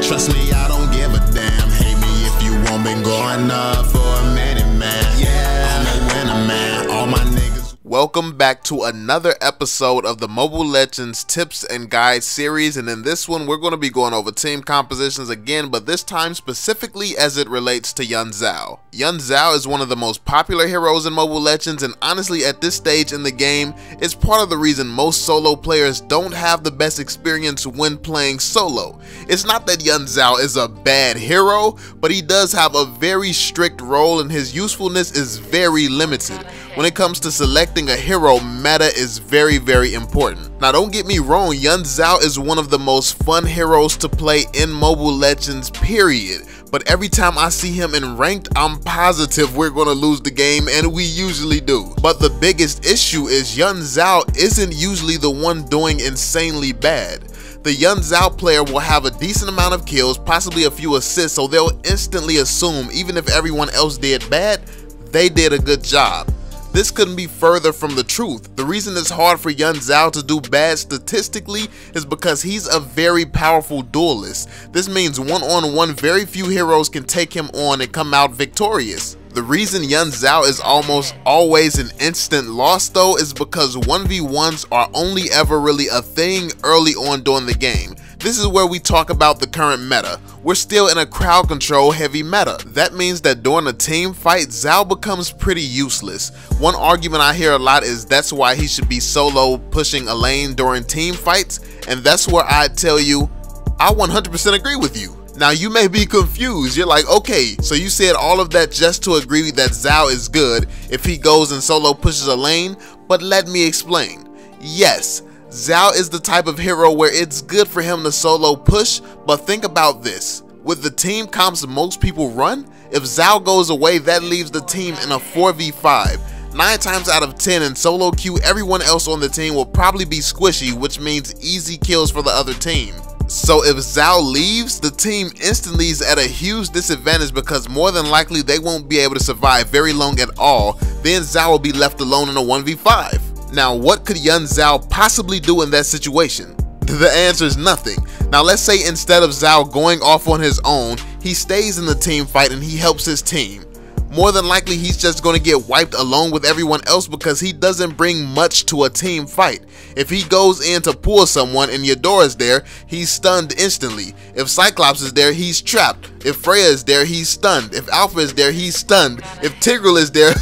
Trust me, I don't give a damn. Hate me if you won't, been going up for a minute, man. Yeah, I'm a winner, man. All my niggas. Welcome back to another episode of the Mobile Legends Tips and Guides series, and in this one we're going to be going over team compositions again, but this time specifically as it relates to Yun Zhao. Yun Zhao is one of the most popular heroes in Mobile Legends, and honestly at this stage in the game, it's part of the reason most solo players don't have the best experience when playing solo. It's not that Yun Zhao is a bad hero, but he does have a very strict role and his usefulness is very limited. When it comes to selecting a hero, meta is very important. Now don't get me wrong, Yun Zhao is one of the most fun heroes to play in Mobile Legends, period. But every time I see him in ranked, I'm positive we're going to lose the game, and we usually do. But the biggest issue is Yun Zhao isn't usually the one doing insanely bad. The Yun Zhao player will have a decent amount of kills, possibly a few assists, so they'll instantly assume even if everyone else did bad, they did a good job. This couldn't be further from the truth. The reason it's hard for Yun Zhao to do bad statistically is because he's a very powerful duelist. This means one-on-one very few heroes can take him on and come out victorious. The reason Yun Zhao is almost always an instant loss though is because 1v1s are only ever really a thing early on during the game. This is where we talk about the current meta. We're still in a crowd control heavy meta. That means that during a team fight, Zhao becomes pretty useless. One argument I hear a lot is that's why he should be solo pushing a lane during team fights, and that's where I tell you, I 100% agree with you. Now you may be confused, you're like, okay, so you said all of that just to agree that Zhao is good if he goes and solo pushes a lane, but let me explain. Yes, Zhao is the type of hero where it's good for him to solo push, but think about this. With the team comps most people run, if Zhao goes away, that leaves the team in a 4v5. 9 times out of 10 in solo queue, everyone else on the team will probably be squishy, which means easy kills for the other team. So if Zhao leaves, the team instantly is at a huge disadvantage because more than likely they won't be able to survive very long at all, then Zhao will be left alone in a 1v5. Now what could Yun Zhao possibly do in that situation? The answer is nothing. Now let's say instead of Zhao going off on his own, he stays in the team fight and he helps his team. More than likely he's just going to get wiped alone with everyone else because he doesn't bring much to a team fight. If he goes in to pull someone and Yadora is there, he's stunned instantly. If Cyclops is there, he's trapped. If Freya is there, he's stunned. If Alpha is there, he's stunned. If Tigreal is there,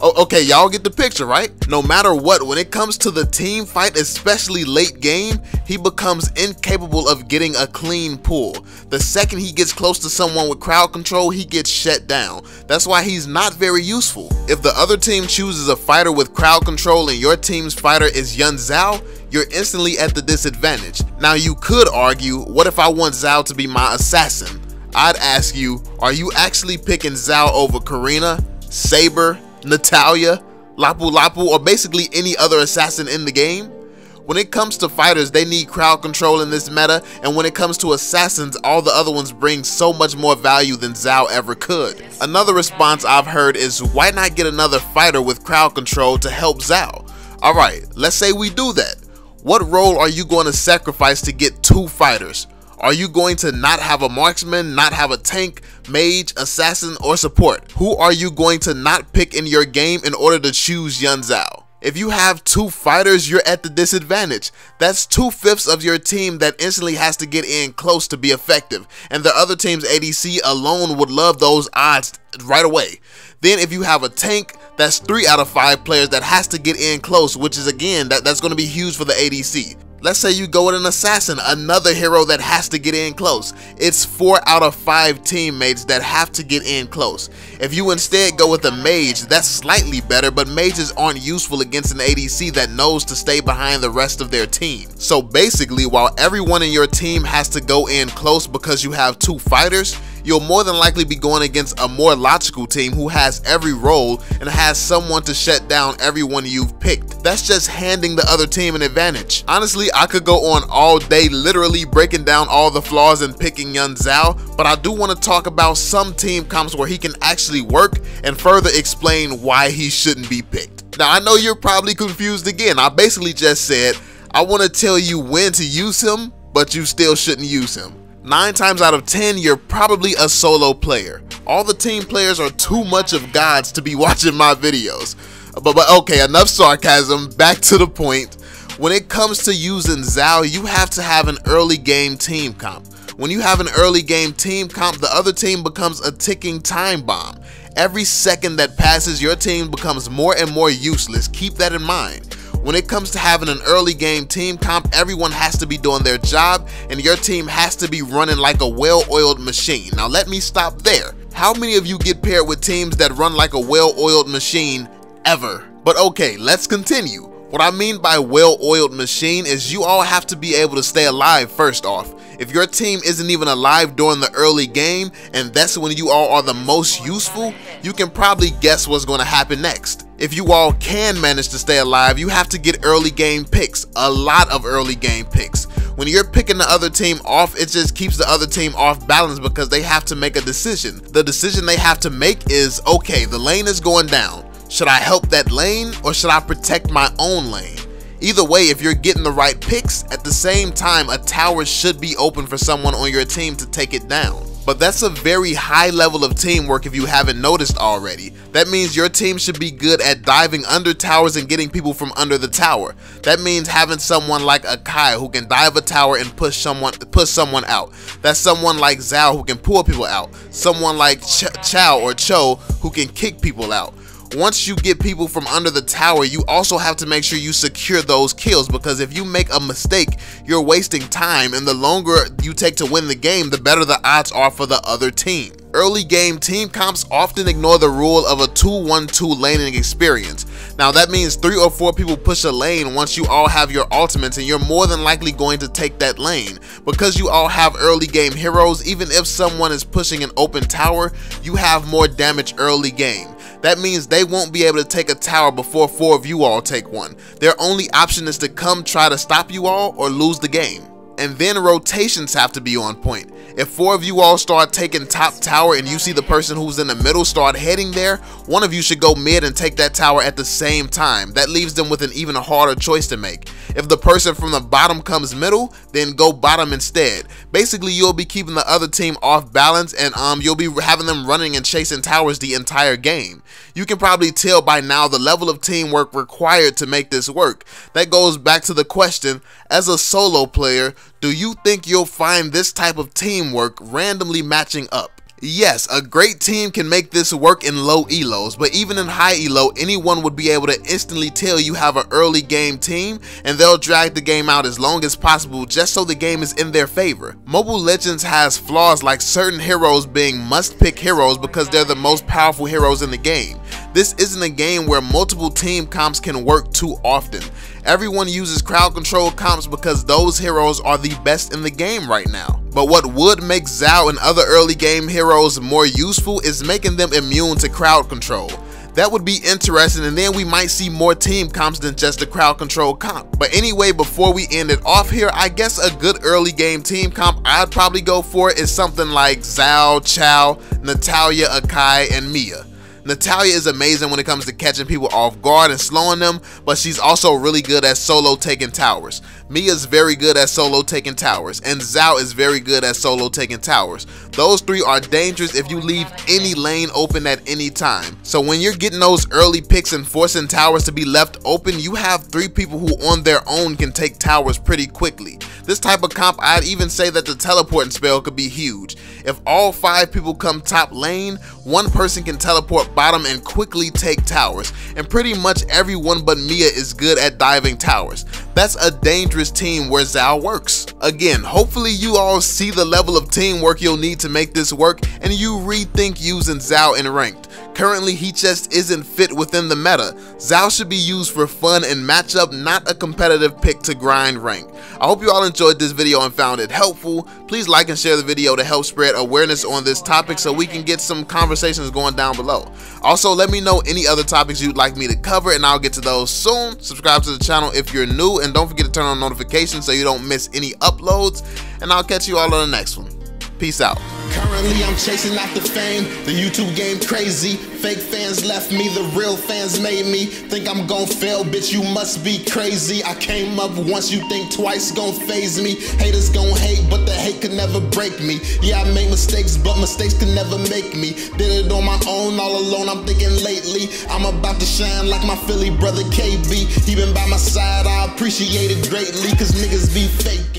okay, y'all get the picture, right? No matter what, when it comes to the team fight, especially late game, he becomes incapable of getting a clean pull. The second he gets close to someone with crowd control, he gets shut down. That's why he's not very useful. If the other team chooses a fighter with crowd control and your team's fighter is Yun Zhao, you're instantly at the disadvantage. Now you could argue, what if I want Zhao to be my assassin? I'd ask you, are you actually picking Zhao over Karina, Saber, Natalia, Lapu Lapu, or basically any other assassin in the game? When it comes to fighters, they need crowd control in this meta, and when it comes to assassins, all the other ones bring so much more value than Zhao ever could. Another response I've heard is, why not get another fighter with crowd control to help Zhao? Alright, let's say we do that. What role are you going to sacrifice to get 2 fighters? Are you going to not have a marksman, not have a tank, mage, assassin, or support? Who are you going to not pick in your game in order to choose Yun Zhao? If you have 2 fighters, you're at the disadvantage. That's 2/5 of your team that instantly has to get in close to be effective, and the other team's ADC alone would love those odds right away. Then if you have a tank, that's 3 out of 5 players that has to get in close, which is again, that's going to be huge for the ADC. Let's say you go with an assassin, another hero that has to get in close. It's 4 out of 5 teammates that have to get in close. If you instead go with a mage, that's slightly better, but mages aren't useful against an ADC that knows to stay behind the rest of their team. So basically, while everyone in your team has to go in close because you have 2 fighters, you'll more than likely be going against a more logical team who has every role and has someone to shut down everyone you've picked. That's just handing the other team an advantage. Honestly, I could go on all day literally breaking down all the flaws in picking Yun Zhao, but I do want to talk about some team comps where he can actually work and further explain why he shouldn't be picked. Now I know you're probably confused again. I basically just said I want to tell you when to use him, but you still shouldn't use him. 9 times out of 10, you're probably a solo player. All the team players are too much of gods to be watching my videos. But okay, enough sarcasm, back to the point. When it comes to using Zhao, you have to have an early game team comp. When you have an early game team comp, the other team becomes a ticking time bomb. Every second that passes, your team becomes more and more useless. Keep that in mind. When it comes to having an early game team comp, everyone has to be doing their job and your team has to be running like a well-oiled machine. Now let me stop there. How many of you get paired with teams that run like a well-oiled machine ever? But okay, let's continue. What I mean by well-oiled machine is you all have to be able to stay alive first off. If your team isn't even alive during the early game, and that's when you all are the most useful, you can probably guess what's going to happen next. If you all can manage to stay alive, you have to get early game picks, a lot of early game picks. When you're picking the other team off, it just keeps the other team off balance because they have to make a decision. The decision they have to make is, okay, the lane is going down. Should I help that lane or should I protect my own lane? Either way, if you're getting the right picks, at the same time, a tower should be open for someone on your team to take it down. But that's a very high level of teamwork if you haven't noticed already. That means your team should be good at diving under towers and getting people from under the tower. That means having someone like a Kai who can dive a tower and push someone out. That's someone like Zhao who can pull people out. Someone like Chao or Cho who can kick people out. Once you get people from under the tower, you also have to make sure you secure those kills, because if you make a mistake, you're wasting time, and the longer you take to win the game, the better the odds are for the other team. Early game team comps often ignore the rule of a 2-1-2 laning experience. Now that means 3 or 4 people push a lane once you all have your ultimates, and you're more than likely going to take that lane. Because you all have early game heroes, even if someone is pushing an open tower, you have more damage early game. That means they won't be able to take a tower before 4 of you all take one. Their only option is to come try to stop you all or lose the game. And then rotations have to be on point. If 4 of you all start taking top tower and you see the person who's in the middle start heading there, one of you should go mid and take that tower at the same time. That leaves them with an even harder choice to make. If the person from the bottom comes middle, then go bottom instead. Basically, you'll be keeping the other team off balance, and you'll be having them running and chasing towers the entire game. You can probably tell by now the level of teamwork required to make this work. That goes back to the question, as a solo player, do you think you'll find this type of teamwork randomly matching up? Yes, a great team can make this work in low elos, but even in high elo, anyone would be able to instantly tell you have an early game team, and they'll drag the game out as long as possible just so the game is in their favor. Mobile Legends has flaws like certain heroes being must-pick heroes because they're the most powerful heroes in the game. This isn't a game where multiple team comps can work too often. Everyone uses crowd control comps because those heroes are the best in the game right now. But what would make Zhao and other early game heroes more useful is making them immune to crowd control. That would be interesting, and then we might see more team comps than just a crowd control comp. But anyway, before we end it off here, I guess a good early game team comp I'd probably go for is something like Zhao, Chao, Natalia, Akai, and Mia. Natalia is amazing when it comes to catching people off guard and slowing them, but she's also really good at solo taking towers. Mia's very good at solo taking towers, and Zhao is very good at solo taking towers. Those 3 are dangerous if you leave any lane open at any time. So when you're getting those early picks and forcing towers to be left open, you have 3 people who on their own can take towers pretty quickly. This type of comp, I'd even say that the teleporting spell could be huge. If all 5 people come top lane, one person can teleport bottom and quickly take towers, and pretty much everyone but Mia is good at diving towers. That's a dangerous team where Zhao works. Again, hopefully you all see the level of teamwork you'll need to make this work, and you rethink using Zhao in ranked. Currently, he just isn't fit within the meta. Zhao should be used for fun and matchup, not a competitive pick to grind rank. I hope you all enjoyed this video and found it helpful. Please like and share the video to help spread awareness on this topic so we can get some conversations going down below. Also, let me know any other topics you'd like me to cover, and I'll get to those soon. Subscribe to the channel if you're new, and don't forget to turn on notifications so you don't miss any uploads, and I'll catch you all on the next one. Peace out. Currently I'm chasing after fame, the YouTube game crazy. Fake fans left me, the real fans made me. Think I'm gon' fail, bitch, you must be crazy. I came up once, you think twice gon' phase me. Haters gon' hate, but the hate could never never break me. Yeah, I make mistakes, but mistakes can never make me. Did it on my own, all alone, I'm thinking lately I'm about to shine like my Philly brother KB. He been by my side, I appreciate it greatly, cause niggas be faking.